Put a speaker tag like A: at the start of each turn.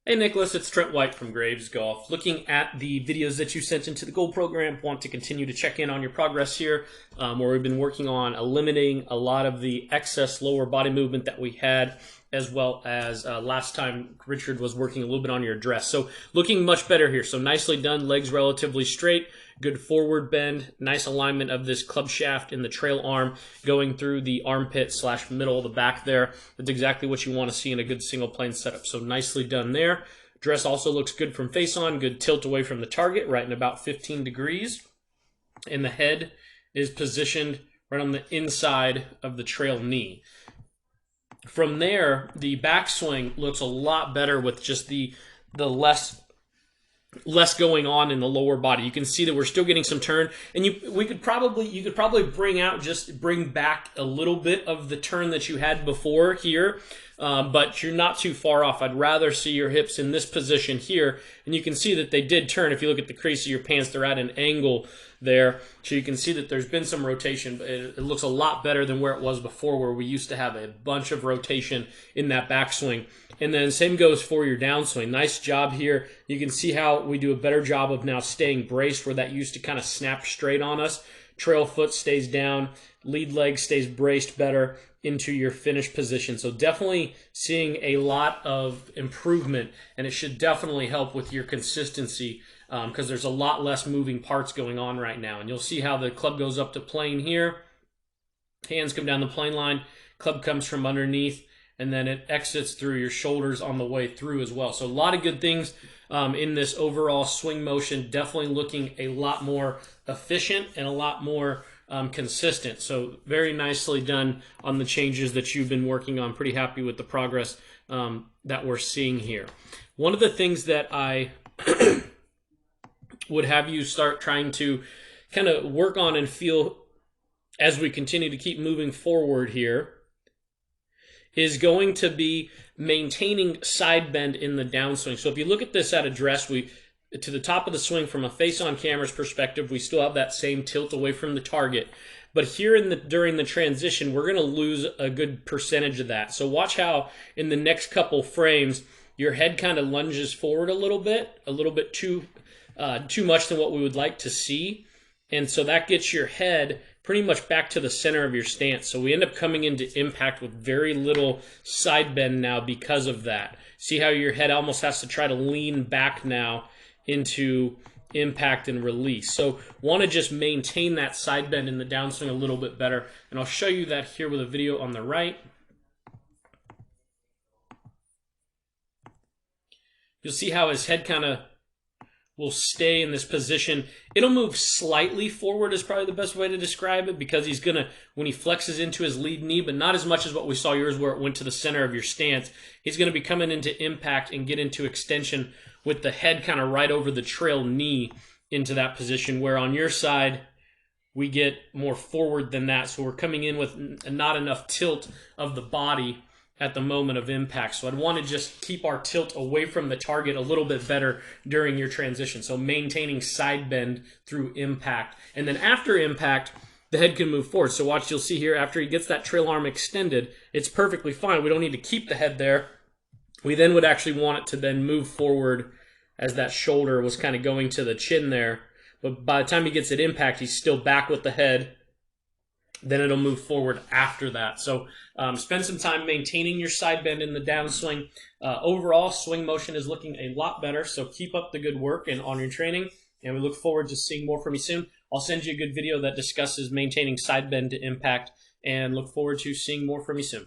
A: Hey Nicholas, it's Trent White from Graves Golf. Looking at the videos that you sent into the Gold Program, want to continue to check in on your progress here, where we've been working on eliminating a lot of the excess lower body movement that we had, as well as last time Richard was working a little bit on your address. So looking much better here. So nicely done, legs relatively straight, good forward bend, nice alignment of this club shaft in the trail arm going through the armpit / middle of the back there. That's exactly what you want to see in a good single plane setup. So nicely done there. Dress also looks good from face on, good tilt away from the target, right in about 15 degrees. And the head is positioned right on the inside of the trail knee. From there, the backswing looks a lot better with just the less going on in the lower body. You can see that we're still getting some turn, and you could probably bring back a little bit of the turn that you had before here, but you're not too far off. I'd rather see your hips in this position here, and you can see that they did turn. If you look at the crease of your pants, they're at an angle there, so you can see that there's been some rotation, but it looks a lot better than where it was before, where we used to have a bunch of rotation in that backswing. And then same goes for your downswing. Nice job here. You can see how we do a better job of now staying braced, where that used to kind of snap straight on us. Trail foot stays down, lead leg stays braced better into your finish position. So definitely seeing a lot of improvement, and it should definitely help with your consistency, because there's a lot less moving parts going on right now. And you'll see how the club goes up to plane here. Hands come down the plane line. Club comes from underneath, and then it exits through your shoulders on the way through as well. So a lot of good things in this overall swing motion. Definitely looking a lot more efficient and a lot more consistent. So very nicely done on the changes that you've been working on. Pretty happy with the progress that we're seeing here. One of the things that I would have you start trying to kind of work on and feel as we continue to keep moving forward here is going to be maintaining side bend in the downswing. So if you look at this at address, to the top of the swing from a face-on camera's perspective, we still have that same tilt away from the target. But here during the transition, we're going to lose a good percentage of that. So watch how in the next couple frames, your head kind of lunges forward a little bit too much than what we would like to see. And so that gets your head pretty much back to the center of your stance. So we end up coming into impact with very little side bend now because of that. See how your head almost has to try to lean back now into impact and release. So want to just maintain that side bend in the downswing a little bit better. And I'll show you that here with a video on the right. You'll see how his head kind of will stay in this position. It'll move slightly forward is probably the best way to describe it, because he's gonna, when he flexes into his lead knee, but not as much as what we saw yours where it went to the center of your stance, he's gonna be coming into impact and get into extension with the head kind of right over the trail knee into that position, where on your side, we get more forward than that. So we're coming in with not enough tilt of the body at the moment of impact. So I'd want to just keep our tilt away from the target a little bit better during your transition. So maintaining side bend through impact. And then after impact, the head can move forward. So watch, you'll see here, after he gets that trail arm extended, it's perfectly fine. We don't need to keep the head there. We then would actually want it to then move forward as that shoulder was kind of going to the chin there. But by the time he gets at impact, he's still back with the head. Then it'll move forward after that. So spend some time maintaining your side bend in the downswing. Overall, swing motion is looking a lot better, so keep up the good work and on your training, and we look forward to seeing more from you soon. I'll send you a good video that discusses maintaining side bend to impact, and look forward to seeing more from you soon.